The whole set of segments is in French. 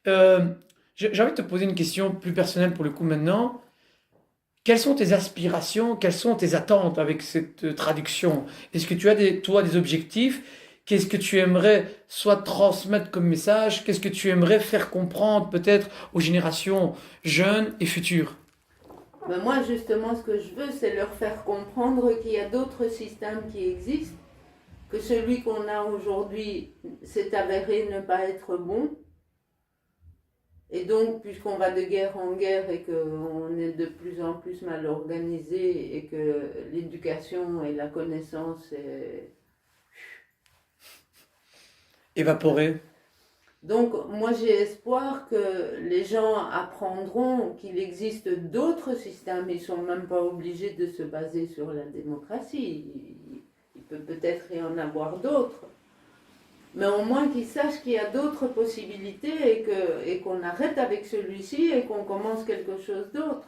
Euh, j'ai envie de te poser une question plus personnelle pour le coup maintenant. Quelles sont tes aspirations, quelles sont tes attentes avec cette traduction? Est-ce que tu as toi des objectifs? Qu'est-ce que tu aimerais soit transmettre comme message? Qu'est-ce que tu aimerais faire comprendre peut-être aux générations jeunes et futures? Ben moi, justement, ce que je veux, c'est leur faire comprendre qu'il y a d'autres systèmes qui existent, que celui qu'on a aujourd'hui s'est avéré ne pas être bon. Et donc, puisqu'on va de guerre en guerre et qu'on est de plus en plus mal organisé et que l'éducation et la connaissance est... Évaporé? Donc, moi, j'ai espoir que les gens apprendront qu'il existe d'autres systèmes. Ils ne sont même pas obligés de se baser sur la démocratie. Il peut peut-être y en avoir d'autres. Mais au moins qu'ils sachent qu'il y a d'autres possibilités et qu'on arrête avec celui-ci et qu'on commence quelque chose d'autre.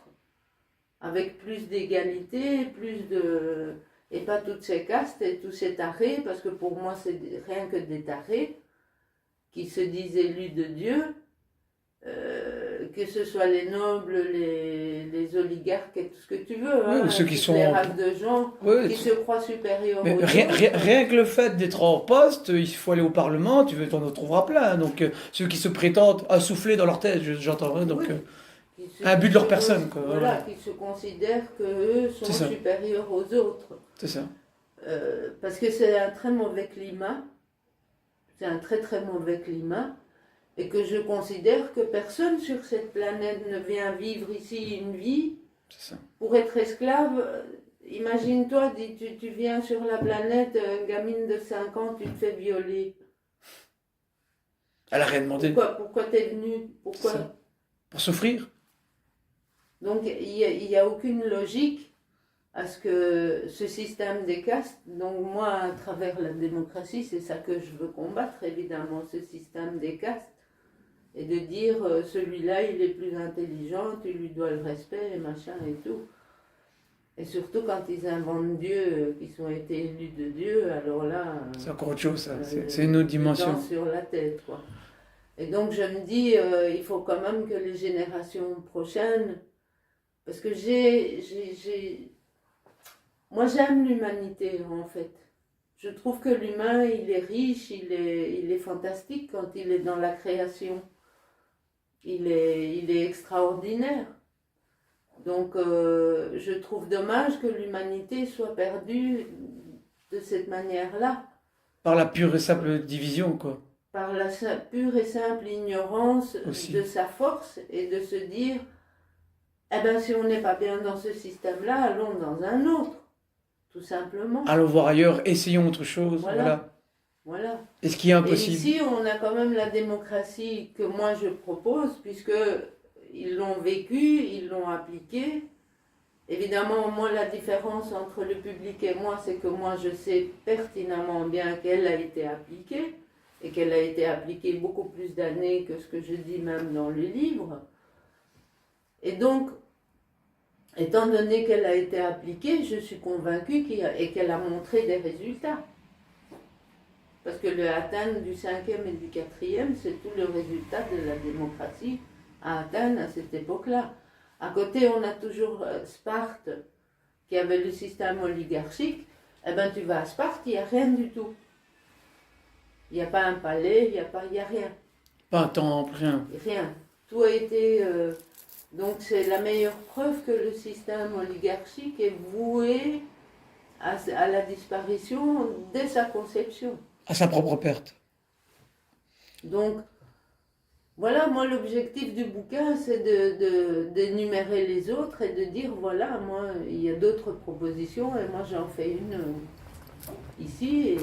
Avec plus d'égalité, plus de... Et pas toutes ces castes et tous ces tarés, parce que pour moi, c'est rien que des tarés qui se disent élus de Dieu, que ce soit les nobles, les oligarques et tout ce que tu veux, Oui, hein, ou ceux qui toutes les sont... races de gens Oui, qui se croient supérieurs mais aux rien, autres. rien que le fait d'être en poste, il faut aller au Parlement, t'en trouveras plein. Donc ceux qui se prétendent à souffler dans leur tête, j'entends, hein, donc Oui, un but de leur personne, quoi. voilà, Voilà. qui se considèrent qu'eux C'est sont ça, supérieurs aux autres. c'est ça. Parce que c'est un très mauvais climat, c'est un très très mauvais climat, et que je considère que personne sur cette planète ne vient vivre ici une vie C'est ça. pour être esclave. Imagine-toi, tu viens sur la planète, une gamine de 5 ans, tu te fais violer. Elle a rien demandé. Pourquoi t'es venu? C'est Pourquoi? ça. Pour souffrir. Donc il y a aucune logique à ce que ce système des castes, donc moi à travers la démocratie, c'est ça que je veux combattre évidemment, ce système des castes, et de dire celui-là il est plus intelligent, tu lui dois le respect et machin et tout. Et surtout quand ils inventent Dieu, qu'ils ont été élus de Dieu, alors là, C'est encore autre chose, ça. C'est une autre dimension. danse sur la tête, quoi. Et donc je me dis, il faut quand même que les générations prochaines, parce que moi j'aime l'humanité en fait. Je trouve que l'humain, il est riche, il est fantastique quand il est dans la création. Il est extraordinaire. Donc je trouve dommage que l'humanité soit perdue de cette manière-là, Par la pure et simple division, quoi. par la pure et simple ignorance Aussi. de sa force et de se dire, eh bien si on n'est pas bien dans ce système-là, allons dans un autre, tout simplement. Allons voir ailleurs, essayons autre chose. Voilà. Voilà. Voilà. Et ce qui est Et impossible. ici, on a quand même la démocratie que moi je propose, puisque ils l'ont vécu, ils l'ont appliqué. Évidemment, moi, la différence entre le public et moi, c'est que moi, je sais pertinemment bien qu'elle a été appliquée, et qu'elle a été appliquée beaucoup plus d'années que ce que je dis même dans le livre. Et donc, étant donné qu'elle a été appliquée, je suis convaincue qu'elle a montré des résultats. Parce que le Athènes du 5e et du 4e, c'est tout le résultat de la démocratie à Athènes à cette époque-là. À côté, on a toujours Sparte, qui avait le système oligarchique. Eh bien, tu vas à Sparte, il n'y a rien du tout. Il n'y a pas un palais, il n'y a rien. Pas un temple, rien. Rien. Tout a été... donc, c'est la meilleure preuve que le système oligarchique est voué à la disparition dès sa conception. À sa propre perte. Donc, voilà, moi l'objectif du bouquin, c'est d'énumérer les autres et de dire, voilà, moi, il y a d'autres propositions et moi j'en fais une ici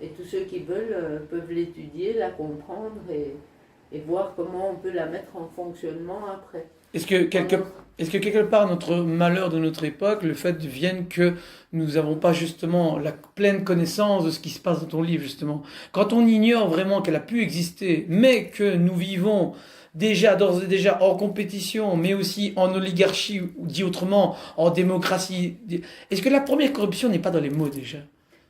et tous ceux qui veulent peuvent l'étudier, la comprendre et voir comment on peut la mettre en fonctionnement après. Est-ce que quelque part notre malheur de notre époque, le fait vienne que nous n'avons pas justement la pleine connaissance de ce qui se passe dans ton livre justement. Quand on ignore vraiment qu'elle a pu exister, mais que nous vivons déjà d'ores et déjà en compétition, mais aussi en oligarchie, ou dit autrement, en démocratie, est-ce que la première corruption n'est pas dans les mots déjà?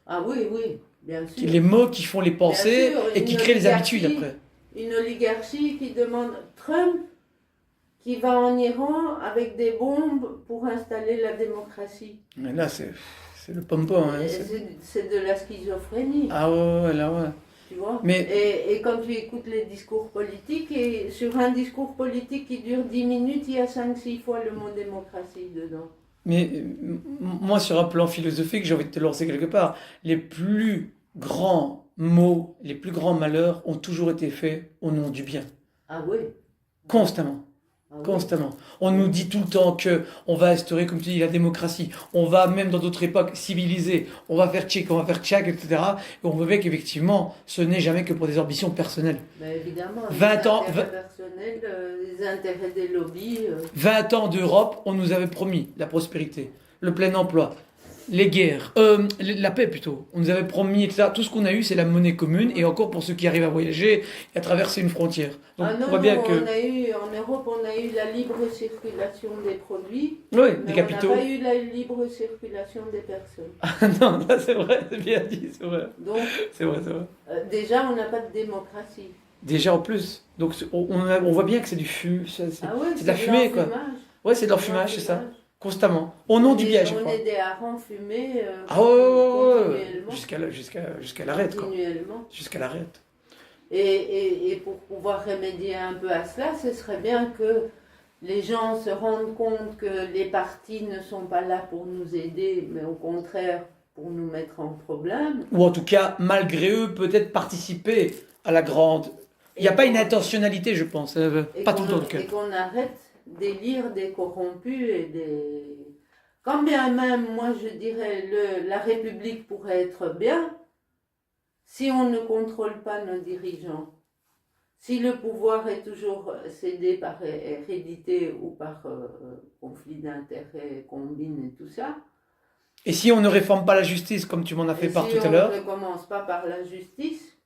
Ah oui, oui, bien sûr. Les mots qui font les Bien pensées sûr, et qui créent les habitudes après. une oligarchie qui demande Trump qui va en Iran avec des bombes pour installer la démocratie. Mais là, c'est le pompon. Hein, c'est de la schizophrénie. Ah ouais, là, ouais. Tu vois. Mais... Et quand tu écoutes les discours politiques, et sur un discours politique qui dure 10 minutes, il y a 5-6 fois le mot démocratie dedans. Mais moi, sur un plan philosophique, j'ai envie de te lancer quelque part. Les plus grands maux, les plus grands malheurs ont toujours été faits au nom du bien. Ah oui. Constamment. Ah oui. Constamment. On nous dit tout le temps que on va instaurer, comme tu dis, la démocratie. On va, même dans d'autres époques, civiliser. On va faire tchic, on va faire tchak, etc. Et on veut bien qu'effectivement, ce n'est jamais que pour des ambitions personnelles. Mais évidemment, 20 ans, les intérêts personnels, les intérêts des lobbies. 20 ans d'Europe, on nous avait promis la prospérité, le plein emploi, les guerres, la paix plutôt. On nous avait promis, etc. Tout ce qu'on a eu, c'est la monnaie commune, et encore pour ceux qui arrivent à voyager et à traverser une frontière. Donc, non, on voit bien que... on a eu, en Europe, on a eu la libre circulation des produits, oui, mais des capitaux. on n'a pas eu la libre circulation des personnes. Ah non, là, c'est vrai, c'est bien dit, c'est vrai. Donc, c'est vrai, c'est vrai. Déjà, on n'a pas de démocratie. Déjà en plus. Donc, on voit bien que c'est du fumée, c'est de la fumée, quoi. Ouais, c'est de l'enfumage, c'est ça. Constamment. Au nom du bien, je crois. On est des harengs fumés. Ah ouais. Jusqu'à l'arrêt, quoi. Continuellement. Jusqu'à l'arrêt. Et pour pouvoir remédier un peu à cela, ce serait bien que les gens se rendent compte que les partis ne sont pas là pour nous aider, mais au contraire pour nous mettre en problème. Ou en tout cas, malgré eux, peut-être participer à la grande... Il n'y a pas une intentionnalité, je pense. Pas tout le temps, en tout cas. Et qu'on arrête d'élire des corrompus et des... Quand bien même, moi je dirais, la République pourrait être bien si on ne contrôle pas nos dirigeants. Si le pouvoir est toujours cédé par hérédité ou par conflit d'intérêts, combine et tout ça. Et si on ne réforme pas la justice, comme tu m'en as fait part tout à l'heure. Si on ne commence pas par la justice,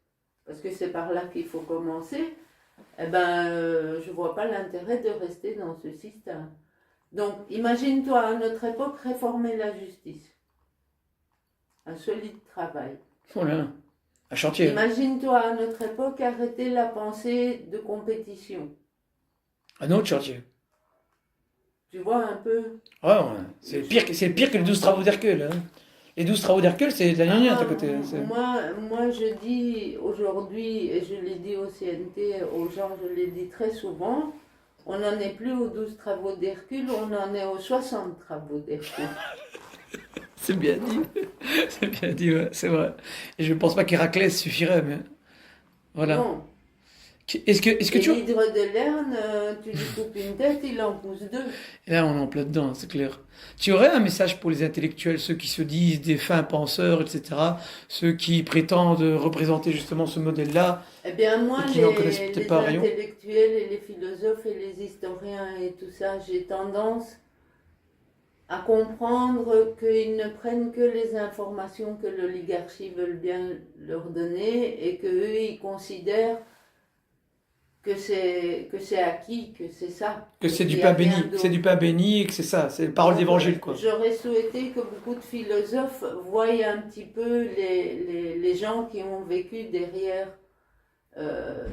parce que c'est par là qu'il faut commencer, eh ben, je ne vois pas l'intérêt de rester dans ce système. Donc, imagine-toi, à notre époque, réformer la justice. Un solide travail. Oh là là, un chantier. Imagine-toi, à notre époque, arrêter la pensée de compétition. Un autre chantier. Tu vois un peu? Ouais, c'est pire que les 12 travaux d'Hercule. Hein. Les 12 travaux d'Hercule, c'est de la gnognotte à côté. Moi, je dis aujourd'hui, et je l'ai dit au CNT, aux gens, je l'ai dit très souvent, on n'en est plus aux 12 travaux d'Hercule, on en est aux 60 travaux d'Hercule. C'est bien dit. C'est bien dit, ouais, c'est vrai. Et je ne pense pas qu'Héraclès suffirait, mais voilà. Non. Est-ce que tu... L'hydre de Lerne, tu lui coupes une tête, il en pousse deux. Et là, on est en plein dedans, c'est clair. Tu aurais un message pour les intellectuels, ceux qui se disent des fins penseurs, etc., ceux qui prétendent représenter justement ce modèle-là? Eh bien, moi, les intellectuels et les philosophes et les historiens et tout ça, j'ai tendance à comprendre qu'ils ne prennent que les informations que l'oligarchie veut bien leur donner et qu'eux, ils considèrent que c'est acquis, que c'est ça. Que c'est du pain béni, c'est du pain béni et que c'est ça, c'est parole d'évangile, quoi. J'aurais souhaité que beaucoup de philosophes voient un petit peu les gens qui ont vécu derrière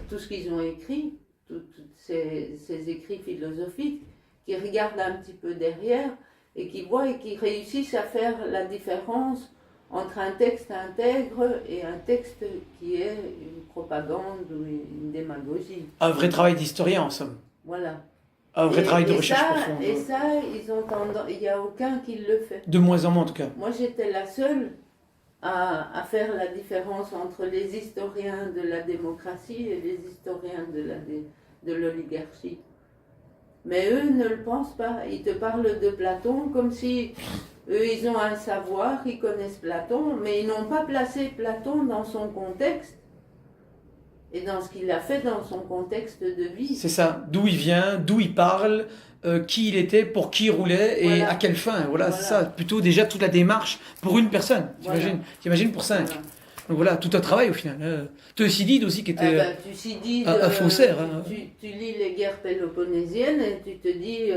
tout ce qu'ils ont écrit, tous ces écrits philosophiques, qui regardent un petit peu derrière et qui voient et qui réussissent à faire la différence entre un texte intègre et un texte qui est une propagande ou une démagogie. Un vrai travail d'historien, en somme. Voilà. Un vrai travail de recherche profonde. Et ça, ils ont tendance, il n'y a aucun qui le fait. De moins en moins, en tout cas. Moi, j'étais la seule à faire la différence entre les historiens de la démocratie et les historiens de l'oligarchie. Mais eux ne le pensent pas. Ils te parlent de Platon comme si eux, ils ont un savoir, ils connaissent Platon, mais ils n'ont pas placé Platon dans son contexte et dans ce qu'il a fait dans son contexte de vie. C'est ça, d'où il vient, d'où il parle, qui il était, pour qui il roulait et à quelle fin. Voilà, c'est ça. Plutôt déjà toute la démarche pour une personne, t'imagines pour 5. Voilà. Donc voilà, tout un travail au final. Thucydide aussi qui était un faussaire. Tu lis les guerres péloponnnésiennes et tu te dis...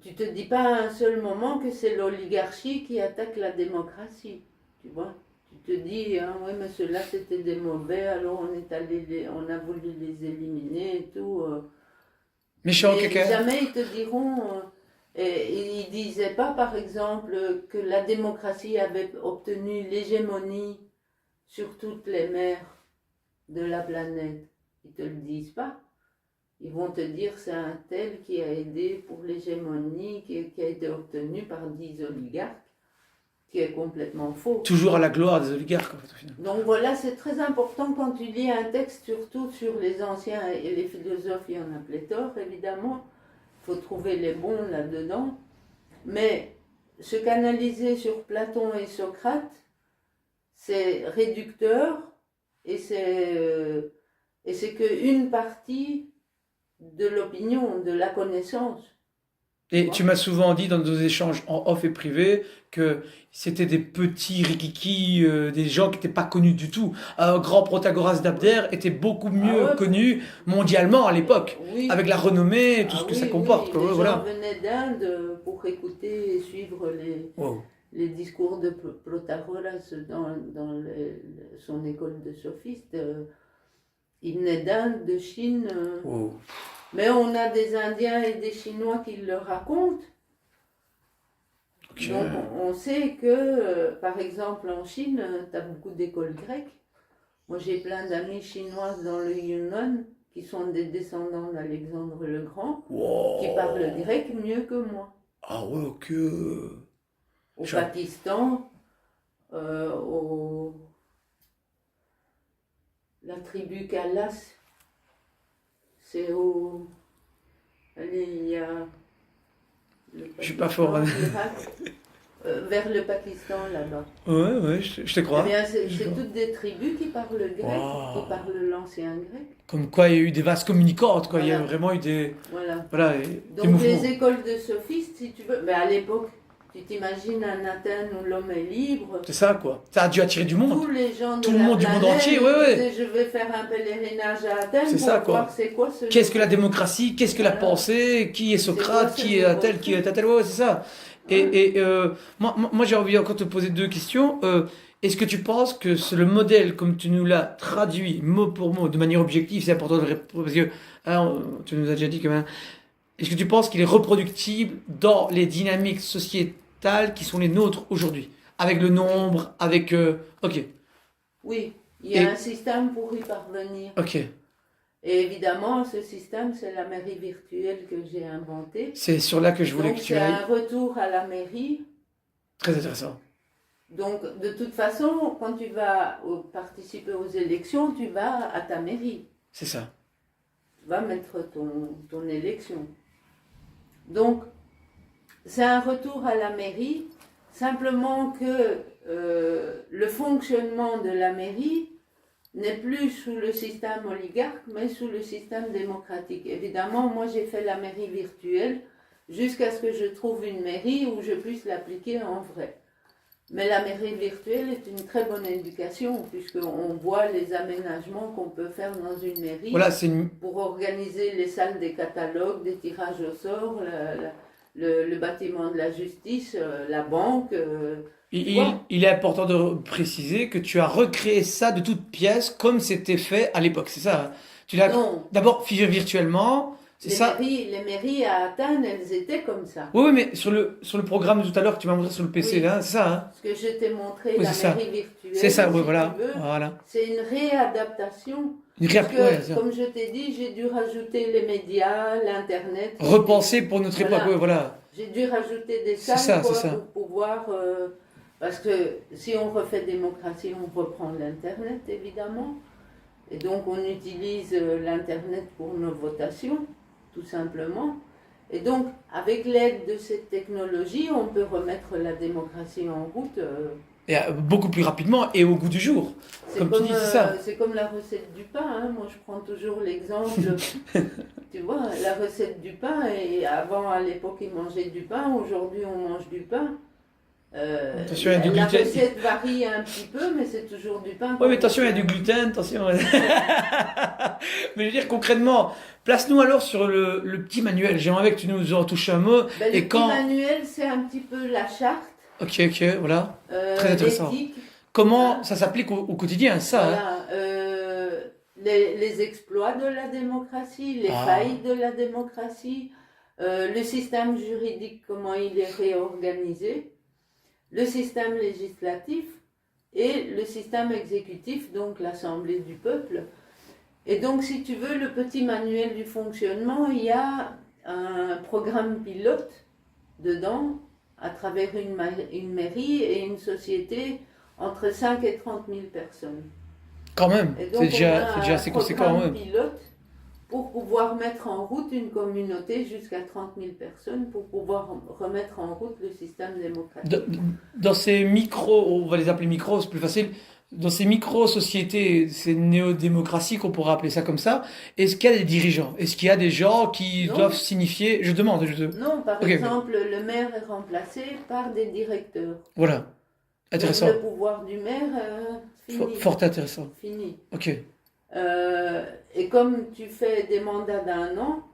tu te dis pas à un seul moment que c'est l'oligarchie qui attaque la démocratie, tu vois. Tu te dis, hein, ouais, mais ceux-là c'était des mauvais, alors on a voulu les éliminer et tout. Méchant, Mais quelqu'un. jamais ils te diront, et ils disaient pas par exemple que la démocratie avait obtenu l'hégémonie sur toutes les mers de la planète. Ils te le disent pas. Ils vont te dire c'est un tel qui a aidé pour l'hégémonie qui a été obtenue par 10 oligarques, qui est complètement faux. Toujours à la gloire des oligarques, en fait, au final. Donc voilà, c'est très important quand tu lis un texte, surtout sur les anciens et les philosophes, il y en a pléthore évidemment, il faut trouver les bons là-dedans, mais se canaliser sur Platon et Socrate, c'est réducteur et c'est qu'une partie de l'opinion, de la connaissance. Et tu m'as souvent dit dans nos échanges en off et privé que c'était des petits rikiki, des gens qui n'étaient pas connus du tout. Un grand Protagoras d'Abder était beaucoup mieux ouais, connu mondialement à l'époque, oui. avec la renommée et tout ce que ça comporte. Oui, Quoi, les gens voilà. venaient d'Inde pour écouter et suivre Wow. les discours de Protagoras dans son école de sophistes. Ils venaient d'Inde, de Chine. Wow. Mais on a des Indiens et des Chinois qui le racontent. Okay. Donc on sait que, par exemple, en Chine, tu as beaucoup d'écoles grecques. Moi, j'ai plein d'amis chinoises dans le Yunnan qui sont des descendants d'Alexandre le Grand, Wow. qui parlent grec mieux que moi. Ah ouais, ok. Au Pakistan, la tribu Kalas, c'est au... Allez, il y a... Je suis pas fort. Hein. Vers le Pakistan, là-bas. Ouais, je te crois. Eh bien, c'est toutes des tribus qui parlent grec, qui parlent l'ancien grec. Comme quoi, il y a eu des vases communicantes, quoi. Voilà. Il y a vraiment eu des... Voilà. des Donc, les écoles de sophistes, si tu veux... Mais à l'époque, tu t'imagines un Athènes où l'homme est libre. C'est ça, quoi. Ça a dû attirer du monde. Tous les gens de tout le monde du monde entier, ouais. Je vais faire un pèlerinage à Athènes c'est pour ça, voir quoi. c'est quoi ce... Qu'est-ce que la démocratie? Qu'est-ce que la pensée? Qui est Socrate? Qui est Attel? Qui est Attel? Ouais, c'est ça. Et moi, j'ai envie encore de te poser deux questions. Est-ce que tu penses que c'est le modèle, comme tu nous l'as traduit mot pour mot, de manière objective, c'est important de répondre, parce que tu nous as déjà dit que est-ce que tu penses qu'il est reproductible dans les dynamiques sociétales qui sont les nôtres aujourd'hui, avec le nombre, avec ok. Oui, il y a un système pour y parvenir. Ok. Et évidemment, ce système, c'est la mairie virtuelle que j'ai inventée. C'est sur là que je voulais que tu ailles. Donc, c'est un retour à la mairie. Très intéressant. Donc, de toute façon, quand tu vas participer aux élections, tu vas à ta mairie. C'est ça. Tu vas mettre ton élection. Donc, c'est un retour à la mairie, simplement que le fonctionnement de la mairie n'est plus sous le système oligarque, mais sous le système démocratique. Évidemment, moi j'ai fait la mairie virtuelle jusqu'à ce que je trouve une mairie où je puisse l'appliquer en vrai. Mais la mairie virtuelle est une très bonne éducation, puisqu'on voit les aménagements qu'on peut faire dans une mairie pour organiser les salles des catalogues, des tirages au sort, le bâtiment de la justice, la banque... Il est important de préciser que tu as recréé ça de toutes pièces comme c'était fait à l'époque, c'est ça? Hein? Tu l'as d'abord figé virtuellement, c'est ça? Les mairies à Athènes, elles étaient comme ça. Oui, mais sur le programme de tout à l'heure que tu m'as montré sur le PC, hein, c'est ça? Hein? Ce que je t'ai montré, la mairie virtuelle, c'est ça, oui, si voilà. tu veux, voilà. C'est une réadaptation. Comme je t'ai dit, j'ai dû rajouter les médias, l'Internet. Repenser pour notre époque, oui, voilà. J'ai dû rajouter des salles pour pouvoir... parce que si on refait démocratie, on reprend l'Internet, évidemment. Et donc, on utilise l'Internet pour nos votations, tout simplement. Et donc, avec l'aide de cette technologie, on peut remettre la démocratie en route. Et beaucoup plus rapidement et au goût du jour. Comme tu dis, c'est ça. C'est comme la recette du pain. Hein. Moi, je prends toujours l'exemple. Tu vois, la recette du pain. Et avant, à l'époque, ils mangeaient du pain. Aujourd'hui, on mange du pain. Attention, il y a du gluten. La recette varie un petit peu, mais c'est toujours du pain. Oui, mais attention, il y a du gluten, attention. Mais je veux dire, concrètement, place-nous alors sur le petit manuel. J'aimerais que tu nous en touches un mot. Le petit manuel, c'est un petit peu la charte. Ok, voilà. Très intéressant. L'éthique. Comment Hein? ça s'applique au quotidien, ça, hein? Voilà, les exploits de la démocratie, les Ah, failles de la démocratie, le système juridique, comment il est réorganisé, le système législatif et le système exécutif, donc l'Assemblée du peuple. Et donc, si tu veux, le petit manuel du fonctionnement, il y a un programme pilote dedans, à travers une mairie et une société entre 5 et 30 000 personnes. quand même, Et donc, on c'est a déjà un assez conséquent, programme ouais. pilote pour pouvoir mettre en route une communauté jusqu'à 30 000 personnes, pour pouvoir remettre en route le système démocratique. Dans ces micros, on va les appeler micros, c'est plus facile. Dans ces micro-sociétés, ces néo-démocraties qu'on pourrait appeler ça comme ça, est-ce qu'il y a des dirigeants? Est-ce qu'il y a des gens qui Non. doivent signifier? Je demande, Non, par Ok. exemple, le maire est remplacé par des directeurs. Voilà, intéressant. Le pouvoir du maire, fini. Fort intéressant. Fini. Ok. Et comme tu fais des mandats d'1 an,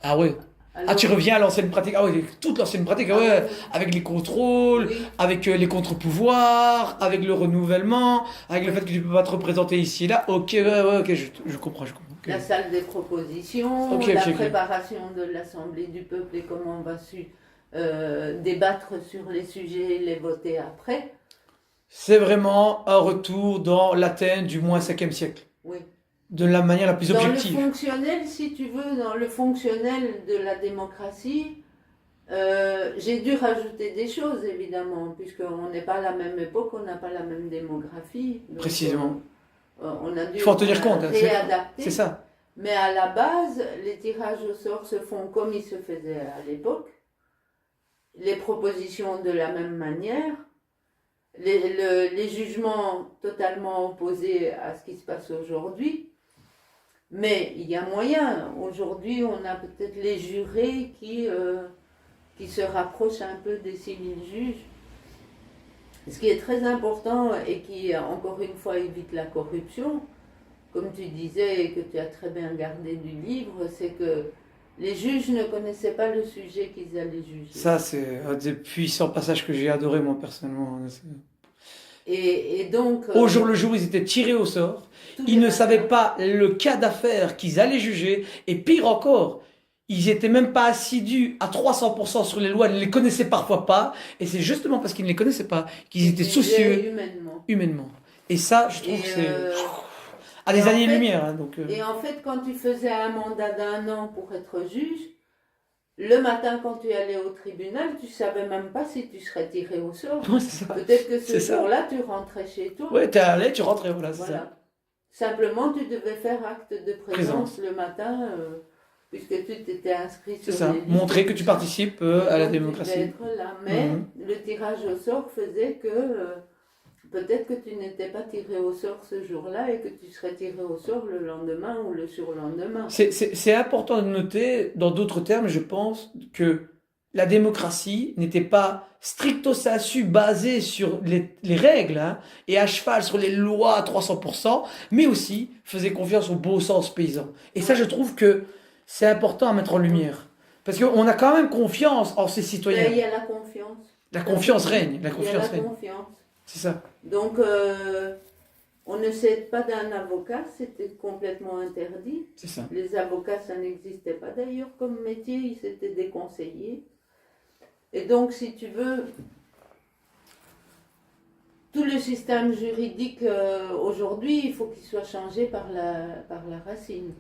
Ah ouais. Ah, tu reviens à l'ancienne pratique. Ah oui, toute l'ancienne pratique, ah ouais, avec les contrôles, oui, avec les contre-pouvoirs, avec le renouvellement, avec le fait que tu peux pas te représenter ici et là. Ok, ouais, ok, je comprends, je comprends. Ok. la salle des propositions, Ok, la ok, ok. préparation de l'Assemblée du peuple et comment on va débattre sur les sujets et les voter après. C'est vraiment un retour dans l'Athènes du moins 5e siècle, Oui. de la manière la plus Dans objective. le fonctionnel, si tu veux, dans le fonctionnel de la démocratie, j'ai dû rajouter des choses, évidemment, puisqu'on n'est pas à la même époque, on n'a pas la même démographie. Donc, Précisément. on a dû Il faut en tenir compte, hein, réadapter. c'est ça. Mais à la base, les tirages au sort se font comme ils se faisaient à l'époque, les propositions de la même manière, les jugements totalement opposés à ce qui se passe aujourd'hui. Mais il y a moyen. Aujourd'hui, on a peut-être les jurés qui se rapprochent un peu des 6000 juges. Ce qui est très important et qui, encore une fois, évite la corruption, comme tu disais et que tu as très bien gardé du livre, c'est que les juges ne connaissaient pas le sujet qu'ils allaient juger. Ça, c'est un des puissants passages que j'ai adoré, moi, personnellement. Et donc... Au jour le jour, ils étaient tirés au sort. Ils ne savaient pas le cas d'affaires qu'ils allaient juger. Et pire encore, ils n'étaient même pas assidus à 300% sur les lois. Ils ne les connaissaient parfois pas. Et c'est justement parce qu'ils ne les connaissaient pas qu'ils étaient soucieux humainement. Et ça, je trouve que c'est... à des années-lumière. Hein, donc, Et en fait, quand tu faisais un mandat d'1 an pour être juge, le matin, quand tu allais au tribunal, tu ne savais même pas si tu serais tiré au sort. Ouais, c'est ça. Peut-être que ce jour-là, tu rentrais chez toi. Ouais, tu allais, tu rentrais, voilà, c'est ça. Simplement, tu devais faire acte de présence le matin, puisque tu t'étais inscrit sur ça. les listes. Montrer que tu participes à la démocratie. Tu devais être là. Mais le tirage au sort faisait que peut-être que tu n'étais pas tiré au sort ce jour-là et que tu serais tiré au sort le lendemain ou le surlendemain. C'est important de noter, dans d'autres termes, je pense, que la démocratie n'était pas stricto sensu basée sur les règles hein, et à cheval sur les lois à 300%, mais aussi faisait confiance au bon sens paysan. Et ça, je trouve que c'est important à mettre en lumière. Parce qu'on a quand même confiance en ces citoyens. Il y a la confiance. La confiance règne. La confiance règne. Confiance. C'est ça. Donc, on ne s'aide pas d'un avocat, c'était complètement interdit. C'est ça. Les avocats, ça n'existait pas d'ailleurs comme métier, ils s'étaient déconseillés. Et donc, si tu veux, tout le système juridique aujourd'hui, il faut qu'il soit changé par la racine.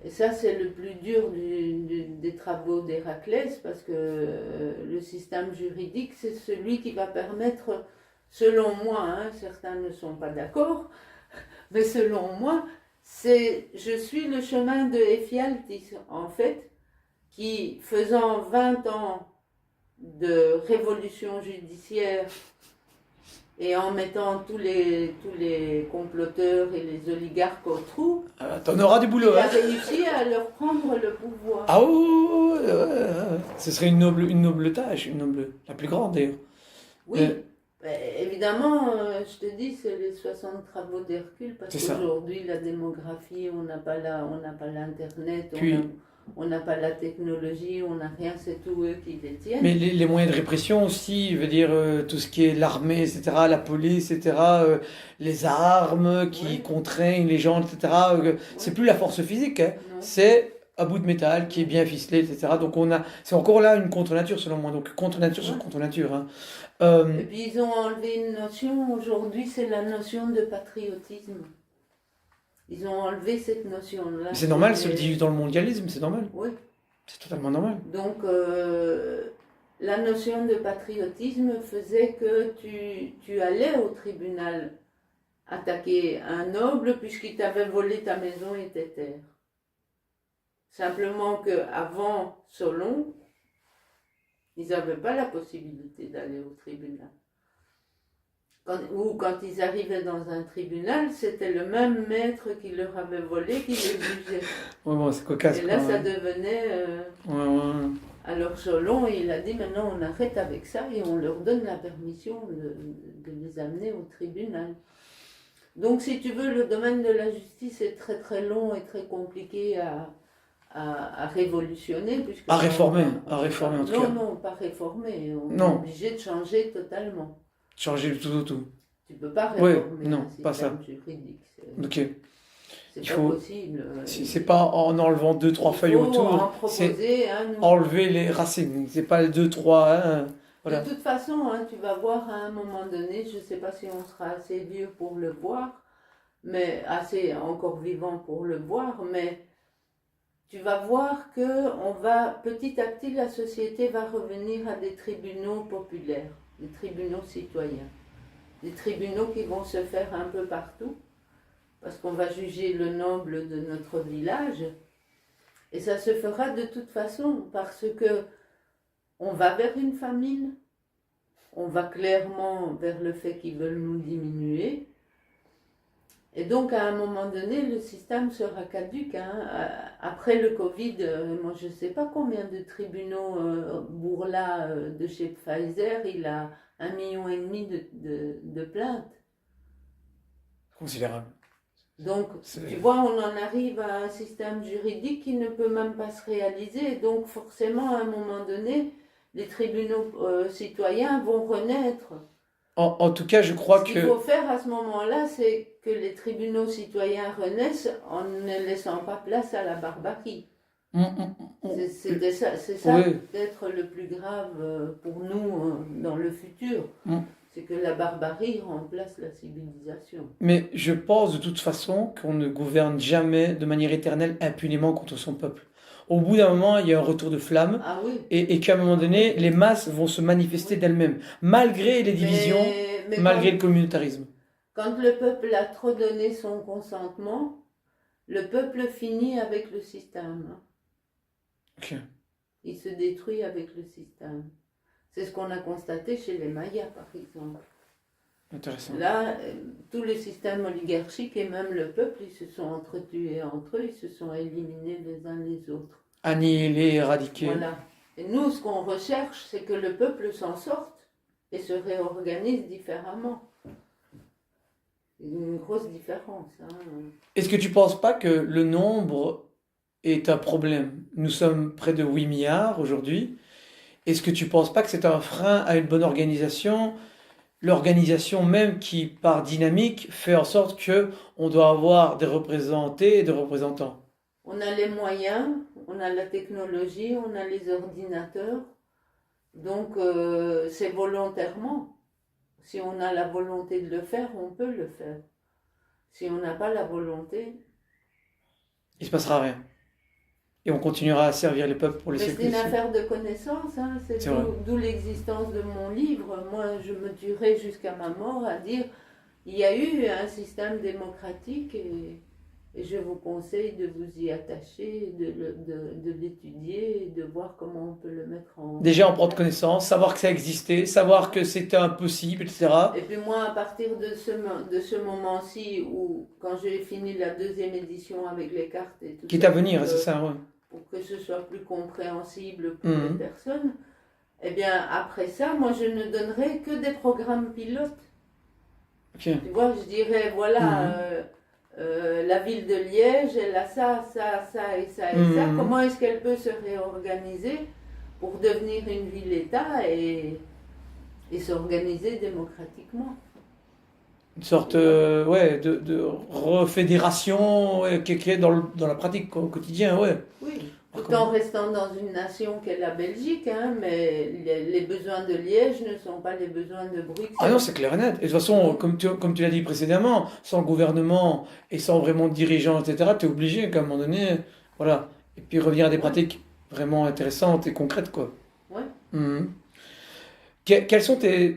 Et ça, c'est le plus dur des travaux d'Héraclès, parce que le système juridique, c'est celui qui va permettre, selon moi, hein, certains ne sont pas d'accord, mais selon moi, je suis le chemin de Ephialtes, en fait, qui, faisant 20 ans de révolution judiciaire, et en mettant tous les comploteurs et les oligarques au trou, t'en auras du boulot. Il a réussi à leur prendre le pouvoir. Ah oh, ce serait une noble tâche, la plus grande d'ailleurs. Oui, évidemment, je te dis, c'est les 60 travaux d'Hercule, parce qu'aujourd'hui, la démographie, on n'a pas l'internet, On n'a pas la technologie, on n'a rien, c'est tout eux qui détiennent. Mais les moyens de répression aussi, je veux dire, tout ce qui est l'armée, etc., la police, etc., les armes qui Oui. contraignent les gens, etc., c'est plus la force physique, hein, Non. c'est un bout de métal qui est bien ficelé, etc. Donc c'est encore là une contre-nature selon moi, donc contre-nature sur Ouais. contre-nature. Hein. Et puis ils ont enlevé une notion, aujourd'hui c'est la notion de patriotisme. Ils ont enlevé cette notion-là. C'est normal, c'est dit dans le mondialisme, c'est normal, Oui. c'est totalement normal. Donc la notion de patriotisme faisait que tu allais au tribunal attaquer un noble puisqu'il t'avait volé ta maison et tes terres. Simplement qu'avant Solon, ils n'avaient pas la possibilité d'aller au tribunal. Quand ils arrivaient dans un tribunal, c'était le même maître qui leur avait volé qui les jugeait. Ouais, bon, c'est cocasse. Et là, quoi, ça ouais. devenait... Ouais. Alors Solon, il a dit maintenant on arrête avec ça et on leur donne la permission de les amener au tribunal. Donc si tu veux, le domaine de la justice est très très long et très compliqué à révolutionner. À réformer en tout cas. Non, pas réformer, on Non. est obligé de changer totalement. Changer le tout au tout. Tu peux pas Ouais, réformer non, un pas système juridique, Ok. c'est Il pas faut- possible. C'est pas en enlevant 2-3 feuilles Il faut en autour, c'est proposer un nouveau. enlever les racines. C'est pas les 2-3. Hein, voilà. De toute façon, hein, tu vas voir à un moment donné, je ne sais pas si on sera assez vieux pour le voir, mais assez encore vivant pour le voir, mais tu vas voir que on va petit à petit, la société va revenir à des tribunaux populaires, des tribunaux citoyens, des tribunaux qui vont se faire un peu partout, parce qu'on va juger le noble de notre village, et ça se fera de toute façon, parce que on va vers une famine, on va clairement vers le fait qu'ils veulent nous diminuer. Et donc, à un moment donné, le système sera caduque. Hein. Après le Covid, moi, je ne sais pas combien de tribunaux Bourla de chez Pfizer, il a 1,5 million de plaintes. Considérable. Donc, tu vois, on en arrive à un système juridique qui ne peut même pas se réaliser. Donc, forcément, à un moment donné, les tribunaux citoyens vont renaître. En tout cas, je crois Ce qu'il faut faire à ce moment-là, c'est que les tribunaux citoyens renaissent en ne laissant pas place à la barbarie. C'est ça Oui. peut-être le plus grave pour nous dans le futur. Mm. C'est que la barbarie remplace la civilisation. Mais je pense de toute façon qu'on ne gouverne jamais de manière éternelle impunément contre son peuple. Au bout d'un moment, il y a un retour de flamme Ah oui. et qu'à un moment donné, les masses vont se manifester d'elles-mêmes, malgré les divisions, Mais malgré le communautarisme. Quand le peuple a trop donné son consentement, le peuple finit avec le système. Ok. Il se détruit avec le système. C'est ce qu'on a constaté chez les Mayas, par exemple. Intéressant. Là, tous les systèmes oligarchiques et même le peuple, ils se sont entretués entre eux, ils se sont éliminés les uns les autres. Annihilé, éradiqué. Voilà. Et nous, ce qu'on recherche, c'est que le peuple s'en sorte et se réorganise différemment. C'est une grosse différence. Hein. Est-ce que tu ne penses pas que le nombre est un problème? Nous sommes près de 8 milliards aujourd'hui. Est-ce que tu ne penses pas que c'est un frein à une bonne organisation? L'organisation même qui, par dynamique, fait en sorte qu'on doit avoir des représentés et des représentants. On a les moyens, on a la technologie, on a les ordinateurs. Donc, c'est volontairement. Si on a la volonté de le faire, on peut le faire. Si on n'a pas la volonté... Il ne se passera rien. Et on continuera à servir les peuples pour les siècles. Mais c'est une affaire de connaissance, hein. C'est d'où l'existence de mon livre. Moi, je me tuerai jusqu'à ma mort à dire il y a eu un système démocratique et je vous conseille de vous y attacher, de l'étudier et de voir comment on peut le mettre en... Déjà en prendre connaissance, savoir que ça existait, savoir que c'était impossible, etc. Et puis moi, à partir de ce moment-ci, où quand j'ai fini la 2e édition avec les cartes et tout qui est à venir, c'est ça, ouais. Pour que ce soit plus compréhensible pour les personnes, eh bien, après ça, moi, je ne donnerai que des programmes pilotes. Okay. Tu vois, je dirais, voilà, la ville de Liège, elle a ça, ça, ça et ça et ça. Comment est-ce qu'elle peut se réorganiser pour devenir une ville-État et s'organiser démocratiquement? Une sorte ouais, de refédération ouais, qui est dans la pratique au quotidien, ouais. Oui, tout en restant dans une nation qu'est la Belgique, hein, mais les besoins de Liège ne sont pas les besoins de Bruxelles. Ah non, c'est clair et net. Et de toute façon, comme tu l'as dit précédemment, sans gouvernement et sans vraiment dirigeants, etc., tu es obligé qu'à un moment donné, voilà. Et puis revenir à des pratiques vraiment intéressantes et concrètes, quoi. Ouais. Mhm. Quelles sont tes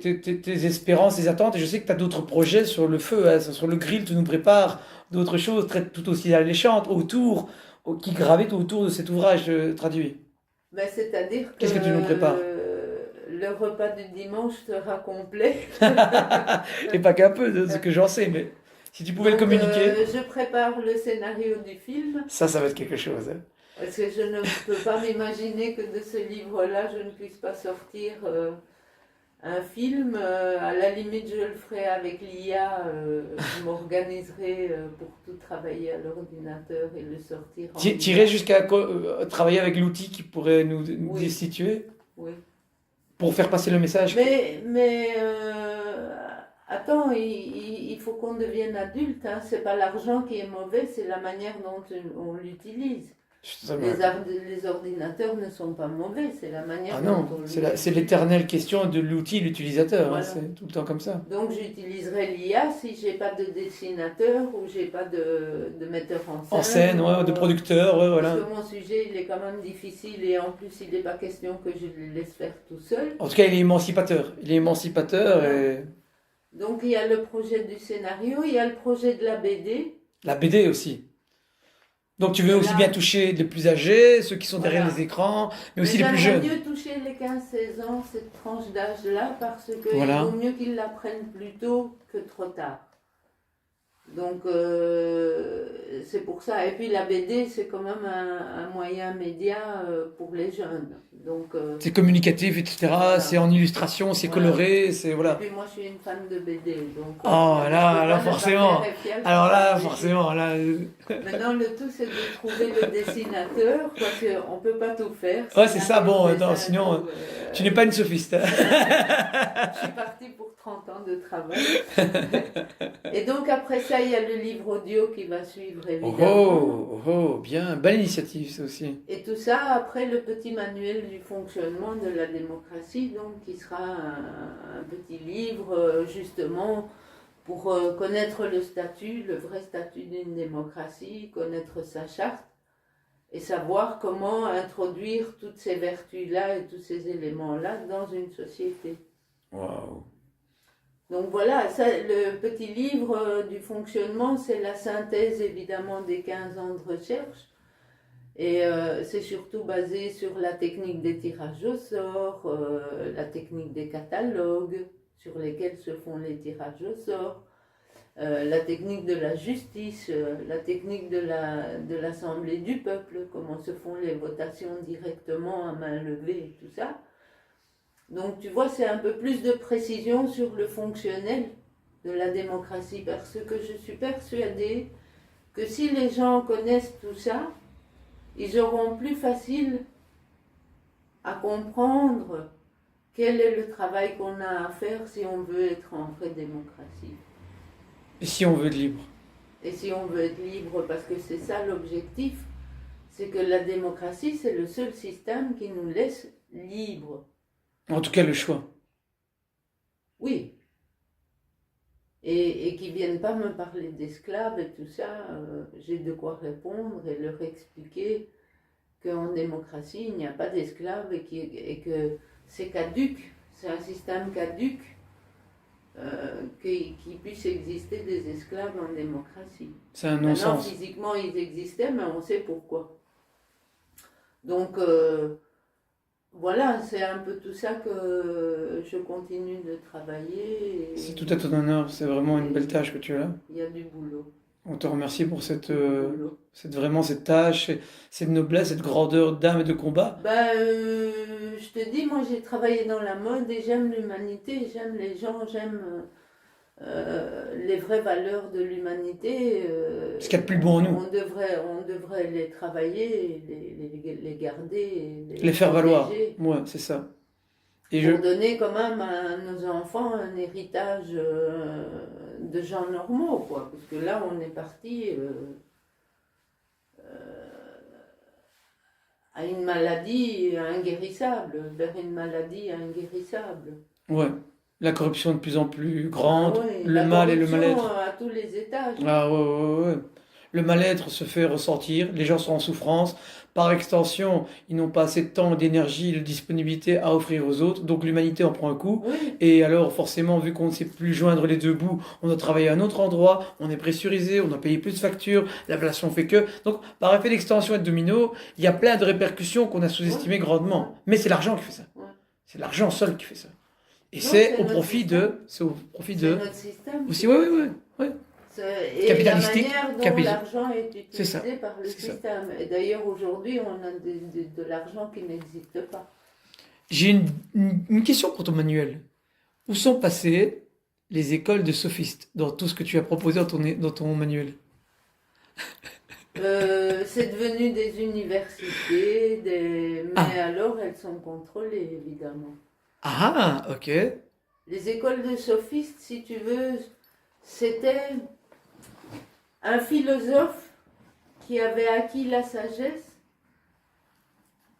espérances, tes attentes? Et je sais que tu as d'autres projets sur le feu, hein, sur le grill, tu nous prépares d'autres choses tout aussi alléchantes autour, qui gravitent autour de cet ouvrage traduit. Ben, c'est-à-dire que Qu'est-ce que tu nous prépares? le repas du dimanche sera complet. Et pas qu'un peu de ce que j'en sais, mais si tu pouvais le Donc, communiquer, je prépare le scénario du film, ça va être quelque chose, hein. parce que je ne peux pas m'imaginer que de ce livre-là, je ne puisse pas sortir un film. À la limite, je le ferai avec l'IA, je m'organiserai pour tout travailler à l'ordinateur et le sortir en Tirer image. jusqu'à travailler avec l'outil qui pourrait nous Oui, destituer oui. pour faire passer le message. Mais attends, il faut qu'on devienne adulte, hein. C'est pas l'argent qui est mauvais, c'est la manière dont on l'utilise. Les ordinateurs ne sont pas mauvais, c'est la manière Ah dont non, on c'est l'utilise. l'éternelle question de l'outil, l'utilisateur, hein, Voilà. c'est tout le temps comme ça. Donc j'utiliserai l'IA si j'ai pas de dessinateur ou j'ai pas de metteur en En scène, scène. ouais, de producteur, ouais, Parce voilà. que mon sujet, il est quand même difficile et en plus, il n'est pas question que je le laisse faire tout seul. En tout cas, il est émancipateur. Il est émancipateur Voilà. et Donc il y a le projet du scénario, il y a le projet de la BD. la BD aussi. Donc tu veux Et aussi bien là, toucher les plus âgés, ceux qui sont derrière voilà. les écrans, mais Mais aussi les plus j'aimerais jeunes. mieux toucher les 15-16 ans, cette tranche d'âge-là, parce qu'il Voilà. vaut mieux qu'ils l'apprennent plus tôt que trop tard. Donc c'est pour ça. Et puis la BD, c'est quand même un moyen média pour les jeunes. Donc C'est communicatif, etc. voilà. C'est en illustration, c'est Voilà. coloré, c'est Et voilà. puis moi, je suis une fan de BD, donc Oh je peux là, pas là ne pas forcément. faire référence Alors à là, la BD. forcément, là. Maintenant, le tout, c'est de trouver le dessinateur, parce qu'on ne peut pas tout faire. Ouais, Si c'est un ça. Bon, dessin attends, sinon, tout, tu n'es pas une sophiste, hein. je suis partie pour 30 ans de travail. Et donc, après ça, il y a le livre audio qui va suivre, Oh, évidemment. oh, oh, bien, belle initiative, ça aussi. Et tout ça, après le petit manuel du fonctionnement de la démocratie, donc qui sera un petit livre, justement, pour connaître le statut, le vrai statut d'une démocratie, connaître sa charte, et savoir comment introduire toutes ces vertus-là et tous ces éléments-là dans une société. Waouh. Donc voilà, ça, le petit livre du fonctionnement, c'est la synthèse évidemment des 15 ans de recherche. Et c'est surtout basé sur la technique des tirages au sort, la technique des catalogues sur lesquels se font les tirages au sort, la technique de la justice, la technique de l'Assemblée du peuple, comment se font les votations directement à main levée et tout ça. Donc tu vois, c'est un peu plus de précision sur le fonctionnel de la démocratie, parce que je suis persuadée que si les gens connaissent tout ça, ils auront plus facile à comprendre quel est le travail qu'on a à faire si on veut être en vraie démocratie. Et si on veut être libre? Et si on veut être libre, parce que c'est ça l'objectif, c'est que la démocratie, c'est le seul système qui nous laisse libres. En tout cas, le choix. Oui. Et qui ne viennent pas me parler d'esclaves et tout ça, j'ai de quoi répondre et leur expliquer qu'en démocratie, il n'y a pas d'esclaves et que c'est caduc, c'est un système caduc qu'il puisse exister des esclaves en démocratie. C'est un Maintenant, non-sens. physiquement, ils existaient, mais on sait pourquoi. Donc, voilà, c'est un peu tout ça que je continue de travailler. C'est tout à ton honneur. C'est vraiment une belle tâche que tu as là. Il y a du boulot. On te remercie pour Boulot. vraiment cette tâche, cette noblesse, cette grandeur d'âme et de combat. Ben, je te dis, moi j'ai travaillé dans la mode et j'aime l'humanité, j'aime les gens, j'aime les vraies valeurs de l'humanité, Ce qu'il y a de plus bon en nous. on devrait les travailler, les garder, Les faire valoir. protéger, Ouais, c'est ça. Et pour donner quand même à nos enfants un héritage de gens normaux, quoi. Parce que là, on est parti à une maladie inguérissable, vers une maladie inguérissable. Ouais. La corruption est de plus en plus grande, Ah oui, le la mal et le corruption mal-être. à tous les étages. Ah ouais, ouais, ouais, ouais. Le mal-être se fait ressentir, les gens sont en souffrance. Par extension, ils n'ont pas assez de temps, d'énergie, de disponibilité à offrir aux autres. Donc l'humanité en prend un coup. Oui, Et alors forcément, vu qu'on ne sait plus joindre les deux bouts, on doit travailler à un autre endroit, on est pressurisé, on doit payer plus de factures, l'inflation fait que. Donc par effet d'extension et de domino, il y a plein de répercussions qu'on a sous-estimées grandement. Mais c'est l'argent qui fait ça. ouais. C'est l'argent seul qui fait ça. Et Non, c'est c'est au notre profit de... système. C'est au profit C'est de... notre système. Aussi, oui, oui, oui. Et la Capitalistique, manière dont capital- l'argent est C'est ça, utilisé par le c'est ça. système. Et d'ailleurs, aujourd'hui, on a de l'argent qui n'existe pas. J'ai une question pour ton manuel. Où sont passées les écoles de sophistes dans tout ce que tu as proposé dans ton manuel? C'est devenu des universités, mais Ah, alors elles sont contrôlées, évidemment. ah, ok. Les écoles de sophistes, si tu veux, c'était un philosophe qui avait acquis la sagesse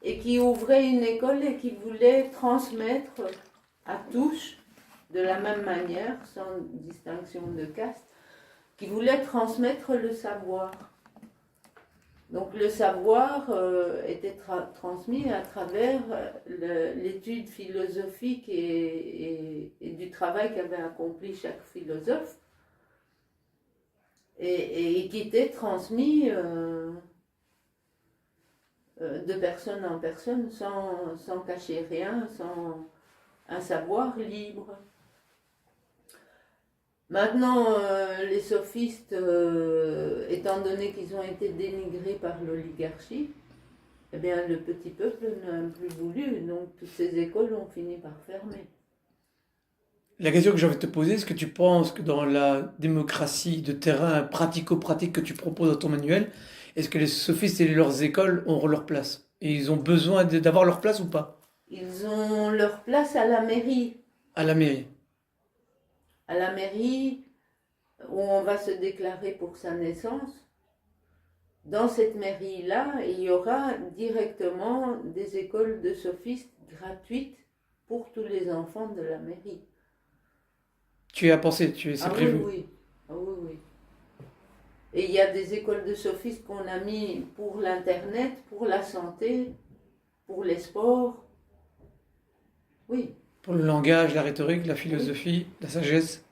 et qui ouvrait une école et qui voulait transmettre à tous, de la même manière, sans distinction de caste, qui voulait transmettre le savoir. Donc le savoir était transmis à travers l'étude philosophique et du travail qu'avait accompli chaque philosophe et qui était transmis de personne en personne sans cacher rien, sans un savoir libre. Maintenant, les sophistes, étant donné qu'ils ont été dénigrés par l'oligarchie, eh bien, le petit peuple n'a plus voulu, donc toutes ces écoles ont fini par fermer. La question que j'ai envie de te poser, est-ce que tu penses que dans la démocratie de terrain pratico-pratique que tu proposes dans ton manuel, est-ce que les sophistes et leurs écoles ont leur place? Et ils ont besoin d'avoir leur place ou pas? Ils ont leur place à la mairie. À la mairie. À la mairie, où on va se déclarer pour sa naissance. Dans cette mairie-là, il y aura directement des écoles de sophistes gratuites pour tous les enfants de la mairie. Tu y as pensé, c'est Ah oui, prévu. oui. Ah oui, oui. Et il y a des écoles de sophistes qu'on a mis pour l'Internet, pour la santé, pour les sports. Oui. Pour le langage, la rhétorique, la philosophie, la sagesse,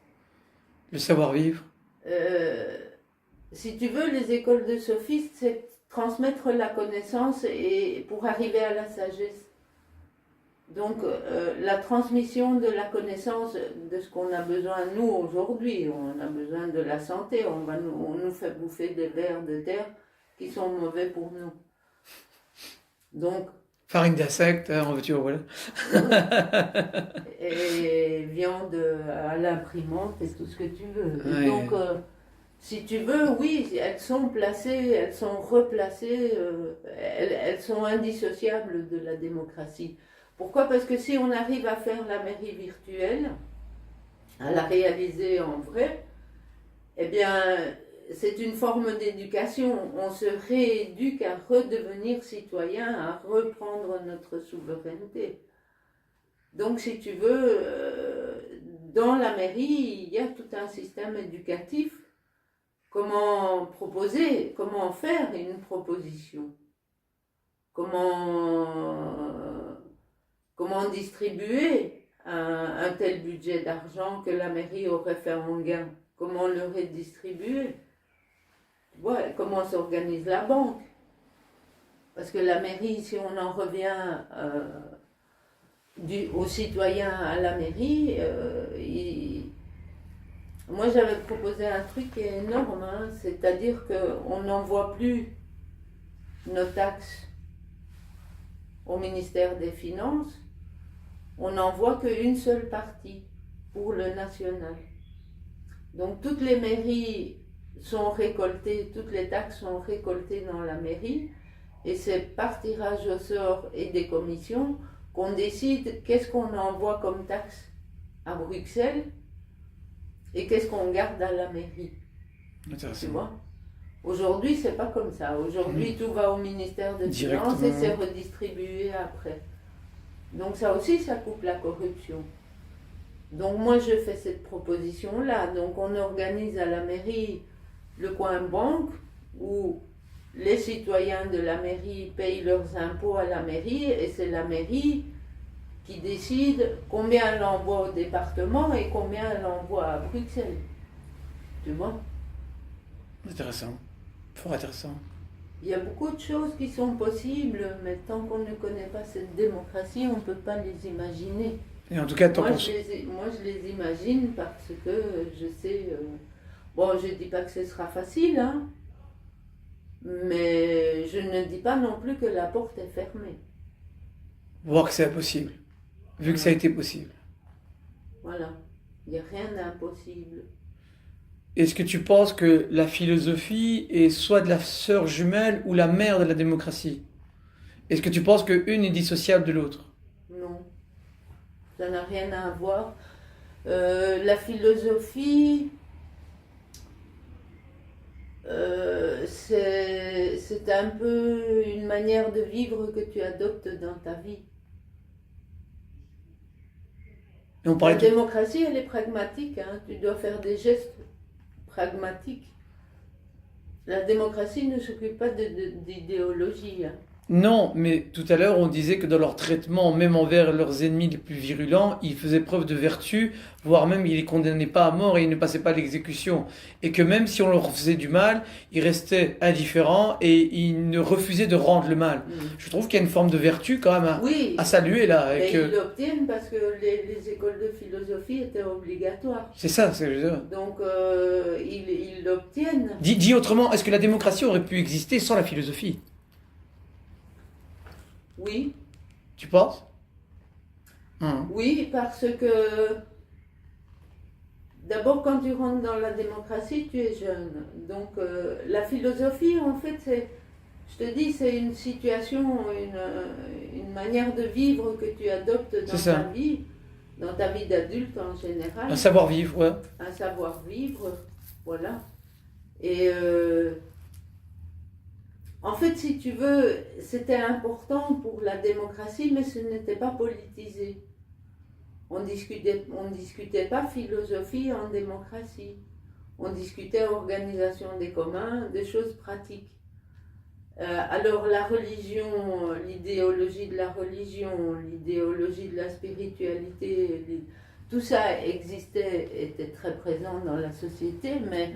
le savoir-vivre. Si tu veux, les écoles de sophistes, c'est transmettre la connaissance et pour arriver à la sagesse. Donc, la transmission de la connaissance de ce qu'on a besoin, nous, aujourd'hui, on a besoin de la santé, on nous fait bouffer des vers de terre qui sont mauvais pour nous. Donc, Farine d'insectes, en veux-tu, voilà. et viande à l'imprimante et tout ce que tu veux. Ouais. Donc, si tu veux, oui, elles sont placées, elles sont replacées, elles sont indissociables de la démocratie. Pourquoi? Parce que si on arrive à faire la mairie virtuelle, à la réaliser en vrai, eh bien, c'est une forme d'éducation. On se rééduque à redevenir citoyen, à reprendre notre souveraineté. Donc, si tu veux, dans la mairie, il y a tout un système éducatif. Comment proposer, comment faire une proposition, comment distribuer un tel budget d'argent que la mairie aurait fait en gain, comment le redistribuer, ouais, comment s'organise la banque. Parce que la mairie, si on en revient aux citoyens à la mairie, moi j'avais proposé un truc qui est énorme, hein, c'est-à-dire qu'on n'envoie plus nos taxes au ministère des Finances, on n'envoie qu'une seule partie pour le national. Donc toutes les mairies sont récoltées, toutes les taxes sont récoltées dans la mairie et c'est par tirage au sort et des commissions qu'on décide qu'est-ce qu'on envoie comme taxe à Bruxelles et qu'est-ce qu'on garde à la mairie. Tu vois? Aujourd'hui, c'est pas comme ça. Aujourd'hui, tout va au ministère des Finances et c'est redistribué après. Donc ça aussi, ça coupe la corruption. Donc moi, je fais cette proposition-là. Donc on organise à la mairie le coin banque où les citoyens de la mairie payent leurs impôts à la mairie et c'est la mairie qui décide combien elle envoie au département et combien elle envoie à Bruxelles. Tu vois? Intéressant. Fort intéressant. Il y a beaucoup de choses qui sont possibles, mais tant qu'on ne connaît pas cette démocratie, on ne peut pas les imaginer. Et en tout cas, moi, je les imagine parce que je sais... bon, je ne dis pas que ce sera facile, hein, mais je ne dis pas non plus que la porte est fermée. Voir que c'est impossible, vu que ça a été possible. Voilà, il n'y a rien d'impossible. Est-ce que tu penses que la philosophie est soit de la sœur jumelle ou la mère de la démocratie? Est-ce que tu penses qu'une est dissociable de l'autre? Non, ça n'a rien à voir. La philosophie, c'est un peu une manière de vivre que tu adoptes dans ta vie. La démocratie, elle est pragmatique, hein. Tu dois faire des gestes pragmatiques. La démocratie ne s'occupe pas d'idéologie. Hein. Non, mais tout à l'heure, on disait que dans leur traitement, même envers leurs ennemis les plus virulents, ils faisaient preuve de vertu, voire même ils les condamnaient pas à mort et ils ne passaient pas à l'exécution. Et que même si on leur faisait du mal, ils restaient indifférents et ils ne refusaient de rendre le mal. Je trouve qu'il y a une forme de vertu quand même à saluer là. Et ils l'obtiennent parce que les écoles de philosophie étaient obligatoires. C'est ça, c'est ce que je veux dire. Donc ils l'obtiennent. Dit autrement, est-ce que la démocratie aurait pu exister sans la philosophie? Oui. Tu penses? Oui, parce que d'abord quand tu rentres dans la démocratie, tu es jeune. Donc la philosophie, en fait, je te dis, c'est une situation, une manière de vivre que tu adoptes dans ta vie d'adulte en général. Un savoir-vivre, ouais. Un savoir-vivre, voilà. Et en fait, si tu veux, c'était important pour la démocratie, mais ce n'était pas politisé. On discutait pas philosophie en démocratie. On discutait organisation des communs, des choses pratiques. Alors la religion, l'idéologie de la religion, l'idéologie de la spiritualité, tout ça existait, était très présent dans la société, mais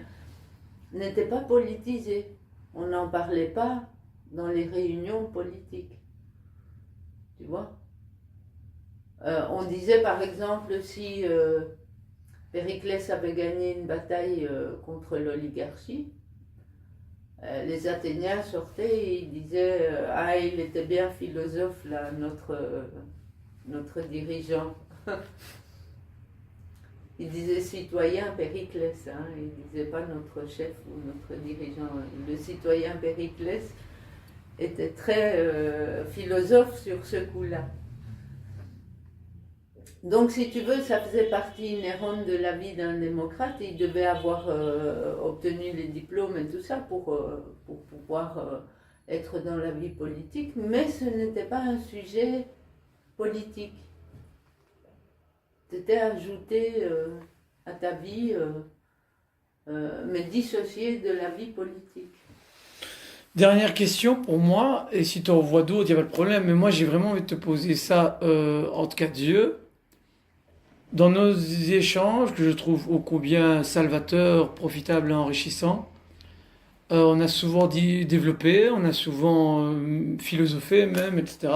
n'était pas politisé. On n'en parlait pas dans les réunions politiques. Tu vois? On disait par exemple si Périclès avait gagné une bataille contre l'oligarchie, les Athéniens sortaient et ils disaient ah, il était bien philosophe là, notre dirigeant. Il disait citoyen Périclès, hein, il ne disait pas notre chef ou notre dirigeant. Le citoyen Périclès était très philosophe sur ce coup-là. Donc si tu veux, ça faisait partie inhérente de la vie d'un démocrate. Il devait avoir obtenu les diplômes et tout ça pour pouvoir être dans la vie politique, mais ce n'était pas un sujet politique. C'était ajouté à ta vie, mais dissocié de la vie politique. Dernière question pour moi, et si tu en vois d'autres, il n'y a pas de problème, mais moi j'ai vraiment envie de te poser ça en tout cas Dieu. Dans nos échanges, que je trouve ô combien salvateurs, profitables et enrichissants, on a souvent développé, on a souvent philosophé même, etc.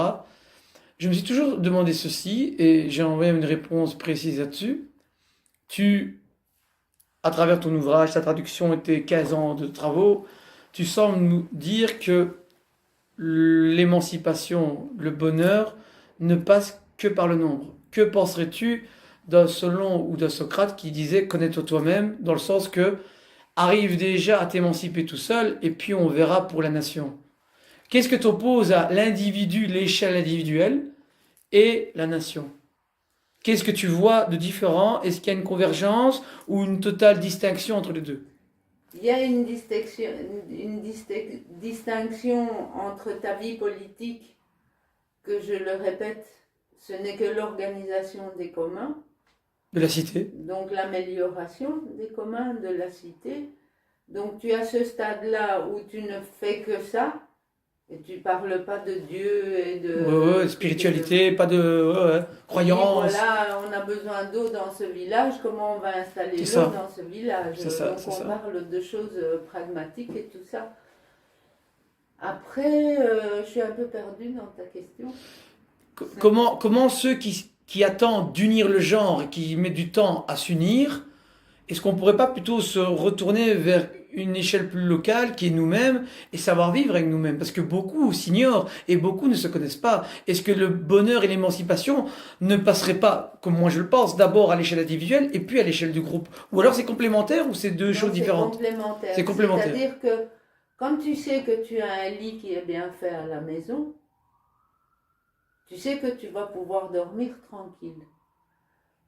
Je me suis toujours demandé ceci, et j'ai envoyé une réponse précise là-dessus. À travers ton ouvrage, ta traduction et tes 15 ans de travaux, tu sembles nous dire que l'émancipation, le bonheur, ne passe que par le nombre. Que penserais-tu d'un Solon ou d'un Socrate qui disait connais-toi toi-même, dans le sens que arrive déjà à t'émanciper tout seul et puis on verra pour la nation. Qu'est-ce que tu opposes à l'individu, l'échelle individuelle et la nation? Qu'est-ce que tu vois de différent? Est-ce qu'il y a une convergence ou une totale distinction entre les deux? Il y a distinction entre ta vie politique, que je le répète, ce n'est que l'organisation des communs, De la cité? donc l'amélioration des communs de la cité. Donc tu as ce stade-là où tu ne fais que ça, et tu parles pas de Dieu et Ouais, spiritualité, pas de croyance. Voilà, on a besoin d'eau dans ce village, comment on va installer C'est l'eau ça. dans ce village? C'est ça, Donc c'est on ça. parle de choses pragmatiques et tout ça. Après, je suis un peu perdue dans ta question. Comment ceux qui attendent d'unir le genre et qui mettent du temps à s'unir, est-ce qu'on pourrait pas plutôt se retourner vers une échelle plus locale qui est nous-mêmes et savoir vivre avec nous-mêmes? Parce que beaucoup s'ignorent et beaucoup ne se connaissent pas. Est-ce que le bonheur et l'émancipation ne passeraient pas, comme moi je le pense, d'abord à l'échelle individuelle et puis à l'échelle du groupe? Ou alors c'est complémentaire ou c'est deux Non, choses différentes? complémentaire. C'est complémentaire. C'est-à-dire que quand tu sais que tu as un lit qui est bien fait à la maison, tu sais que tu vas pouvoir dormir tranquille.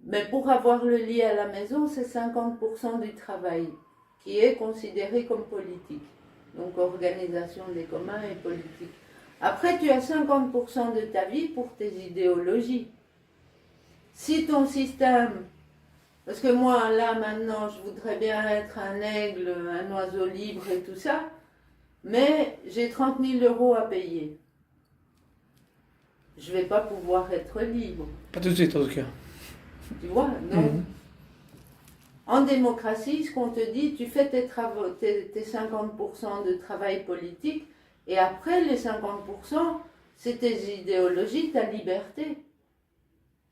Mais pour avoir le lit à la maison, c'est 50% du travail qui est considéré comme politique. Donc organisation des communs et politique. Après, tu as 50% de ta vie pour tes idéologies. Si ton système... Parce que moi, là, maintenant, je voudrais bien être un aigle, un oiseau libre et tout ça, mais j'ai 30 000 euros à payer. Je ne vais pas pouvoir être libre. Pas tout de suite en tout cas. Tu vois? Donc, en démocratie, ce qu'on te dit, tu fais tes 50% de travail politique, et après, les 50%, c'est tes idéologies, ta liberté.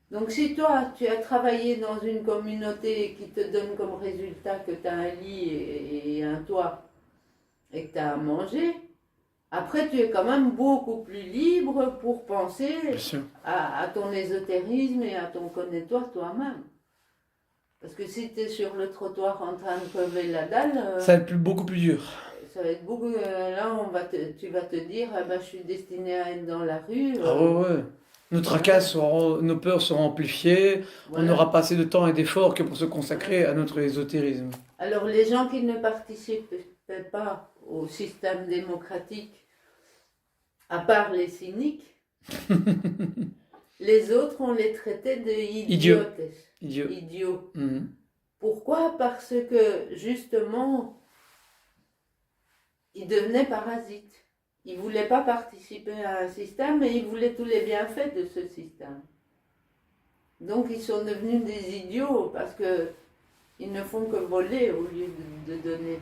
Donc si toi, tu as travaillé dans une communauté qui te donne comme résultat que tu as un lit et un toit, et que tu as à manger, après tu es quand même beaucoup plus libre pour penser à ton ésotérisme et à ton connais-toi toi-même. Parce que si tu es sur le trottoir en train de crever la dalle... ça va être beaucoup plus dur. Ça va être beaucoup... là, tu vas te dire, ah ben, je suis destiné à être dans la rue. Ah ouais. Nos tracas nos peurs seront amplifiées, voilà. On n'aura pas assez de temps et d'efforts que pour se consacrer à notre ésotérisme. Alors les gens qui ne participent pas au système démocratique, à part les cyniques, les autres, on les traitait idiots. Mm-hmm. Pourquoi? Parce que justement, ils devenaient parasites. Ils ne voulaient pas participer à un système, mais ils voulaient tous les bienfaits de ce système. Donc ils sont devenus des idiots parce qu'ils ne font que voler au lieu de donner.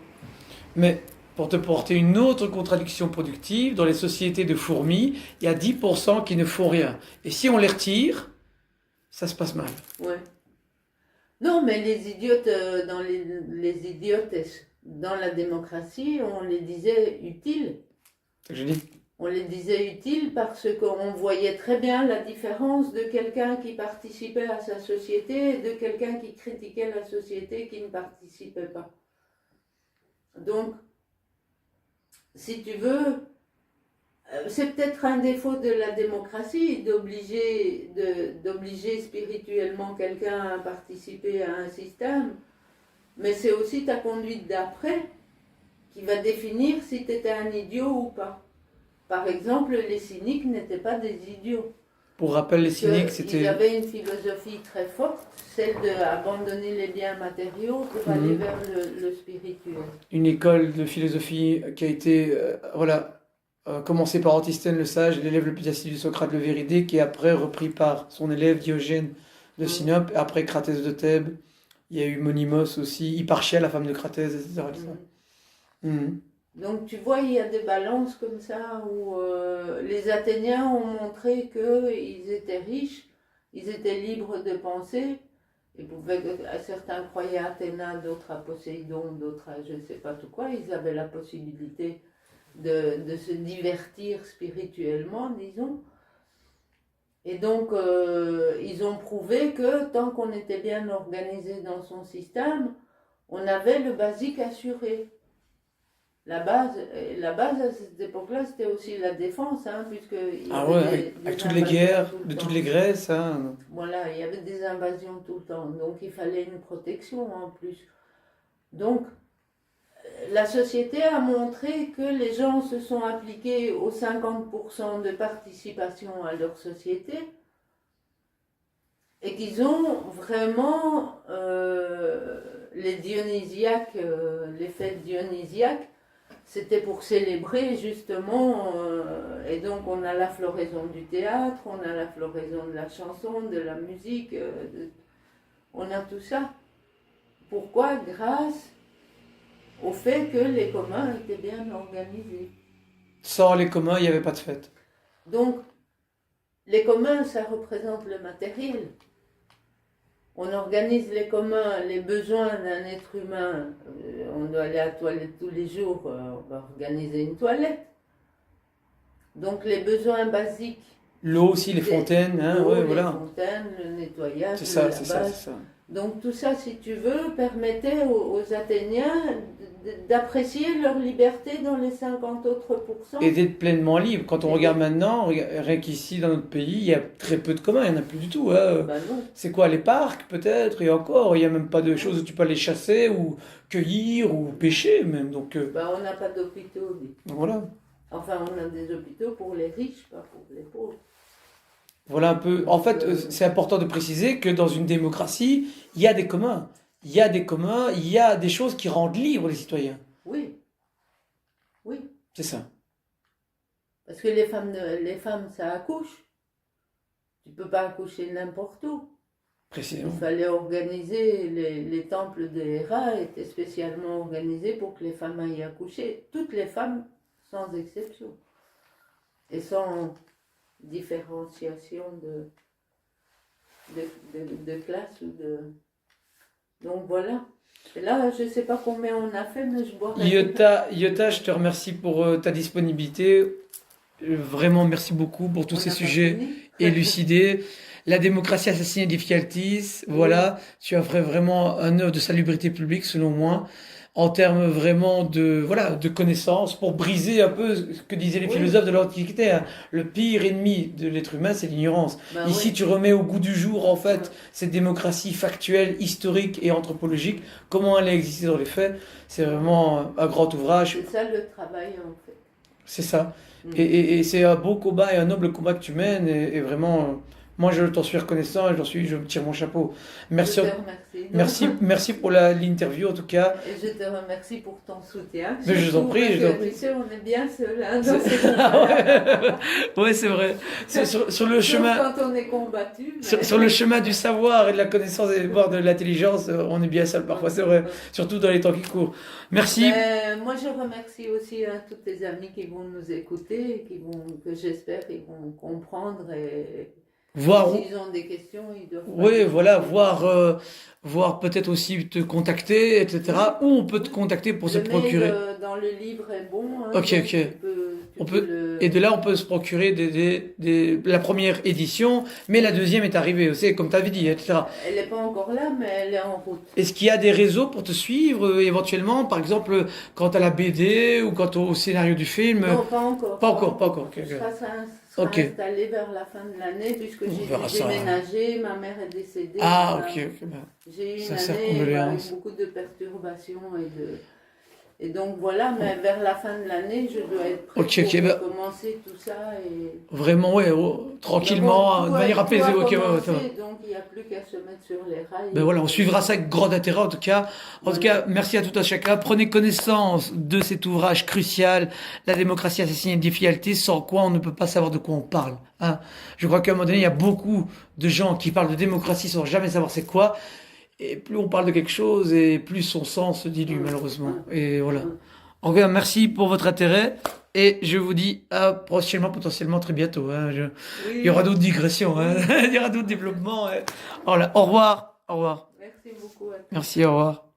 Mais pour te porter une autre contradiction productive, dans les sociétés de fourmis, il y a 10% qui ne font rien. Et si on les retire, ça se passe mal. Ouais. Non, mais les idiotes, dans les idiotes, dans la démocratie, on les disait utiles. C'est ce que je dis. On les disait utiles parce qu'on voyait très bien la différence de quelqu'un qui participait à sa société et de quelqu'un qui critiquait la société qui ne participait pas. Donc, si tu veux, c'est peut-être un défaut de la démocratie d'obliger spirituellement quelqu'un à participer à un système, mais c'est aussi ta conduite d'après qui va définir si tu étais un idiot ou pas. Par exemple, les cyniques n'étaient pas des idiots. Pour rappel, les cyniques, c'était... Ils avaient une philosophie très forte, celle d'abandonner les biens matériaux pour aller vers le spirituel. Une école de philosophie qui a été commencée par Antisthène le sage, l'élève le plus assidu de Socrate le Véridé, qui est après repris par son élève Diogène de Sinope, après Cratès de Thèbes. Il y a eu Monimos aussi, Hipparchia, la femme de Cratès, etc. Donc tu vois, il y a des balances comme ça où les Athéniens ont montré qu'ils étaient riches, ils étaient libres de penser, certains croyaient à Athéna, d'autres à Poséidon, d'autres à je ne sais pas tout quoi, ils avaient la possibilité de se divertir spirituellement, disons. Et donc, ils ont prouvé que tant qu'on était bien organisé dans son système, on avait le basique assuré. La base à cette époque-là, c'était aussi la défense, hein, puisqu'il y Ah avait ouais, des avec toutes les invasions guerres, tout le de toutes temps. les Grèces, hein. Voilà, il y avait des invasions tout le temps, donc il fallait une protection en plus. Donc, la société a montré que les gens se sont appliqués aux 50% de participation à leur société et qu'ils ont vraiment les dionysiaques, les fêtes dionysiaques, c'était pour célébrer justement, et donc on a la floraison du théâtre, on a la floraison de la chanson, de la musique, on a tout ça. Pourquoi? Grâce au fait que les communs étaient bien organisés. Sans les communs, il n'y avait pas de fête. Donc, les communs, ça représente le matériel. On organise les communs, les besoins d'un être humain. On doit aller à la toilette tous les jours, on va organiser une toilette. Donc, les besoins basiques. L'eau aussi, les fontaines, hein, l'eau, ouais, les voilà. fontaines, le nettoyage, C'est le ça, lavage. c'est ça, c'est ça. Donc tout ça, si tu veux, permettait aux Athéniens d'apprécier leur liberté dans les 50 autres pourcents. Et d'être pleinement libre. Quand on regarde maintenant, rien qu'ici dans notre pays, il y a très peu de communs, il n'y en a plus du tout. Hein. Ben non. C'est quoi, les parcs peut-être? Et encore, il n'y a même pas de choses où tu peux aller chasser ou cueillir ou pêcher même. Donc Ben, on n'a pas d'hôpitaux. voilà. Enfin, on a des hôpitaux pour les riches, pas pour les pauvres. Voilà un peu. En fait, c'est important de préciser que dans une démocratie, il y a des communs. Il y a des communs, il y a des choses qui rendent libres les citoyens. Oui, oui. C'est ça. Parce que les femmes, ça accouche. Tu peux pas accoucher n'importe où. Précisément. Il fallait organiser, les temples de Héra étaient spécialement organisés pour que les femmes aillent accoucher. Toutes les femmes, sans exception. Et sans différenciation de classe ou de... Donc voilà. Et là, je ne sais pas combien on a fait, mais je boirai. Iota, je te remercie pour ta disponibilité. Vraiment, merci beaucoup pour tous ces sujets élucidés. La démocratie assassinée d'Ephialtis, voilà. Tu as fait vraiment un œuvre de salubrité publique, selon moi, en termes vraiment de, voilà, de connaissances, pour briser un peu ce que disaient les philosophes de l'Antiquité. Hein. Le pire ennemi de l'être humain, c'est l'ignorance. Ici, tu remets au goût du jour, en fait, cette démocratie factuelle, historique et anthropologique, comment elle a existé dans les faits. C'est vraiment un grand ouvrage. C'est ça le travail, en fait. C'est ça. Et c'est un beau combat et un noble combat que tu mènes, et vraiment... Moi, je t'en suis reconnaissant et je me tire mon chapeau. Merci, Je te remercie. merci pour l'interview en tout cas. Et je te remercie pour ton soutien. Mais je t'en prie, je t'en prie. Tu sais, on est bien seuls hein, dans ces moments-là. Ouais, c'est vrai. Sur le chemin, quand on est combattu. sur le chemin du savoir et de la connaissance et voire de l'intelligence, on est bien seul parfois, c'est vrai. Surtout dans les temps qui courent. Merci. Moi, je remercie aussi tous tes amis qui vont nous écouter, que j'espère ils vont comprendre et Voir. s'ils ont des questions, ils doivent. Oui, voilà, voir peut-être aussi te contacter, etc. Ou on peut te contacter pour se procurer. Le mail dans le livre est bon. Hein, ok. Et de là, on peut se procurer la première édition, mais la deuxième est arrivée aussi, comme tu avais dit, etc. Elle n'est pas encore là, mais elle est en route. Est-ce qu'il y a des réseaux pour te suivre, éventuellement, par exemple, quant à la BD ou quant au scénario du film? Non, pas encore. Pas encore. Okay. Ça sera installé vers la fin de l'année, puisque j'ai déménagé, ma mère est décédée. Ok. J'ai eu une année avec beaucoup de perturbations et donc voilà, mais vers la fin de l'année, je dois être prêt pour commencer tout ça. Vraiment, tranquillement, de manière apaisée. Donc il n'y a plus qu'à se mettre sur les rails. Ben voilà, on suivra ça avec grand intérêt en tout cas. En tout cas, merci à tout un chacun. Prenez connaissance de cet ouvrage crucial, La démocratie assassinée d'Ephialtis, sans quoi on ne peut pas savoir de quoi on parle. Hein. Je crois qu'à un moment donné, il y a beaucoup de gens qui parlent de démocratie sans jamais savoir c'est quoi. Et plus on parle de quelque chose, et plus son sens se dilue, malheureusement. Et voilà. En tout cas, merci pour votre intérêt. Et je vous dis à prochainement, potentiellement très bientôt. Hein. Il y aura d'autres digressions. Hein. Il y aura d'autres développements. Hein. Voilà. Au revoir. Merci beaucoup à toi. Merci, au revoir.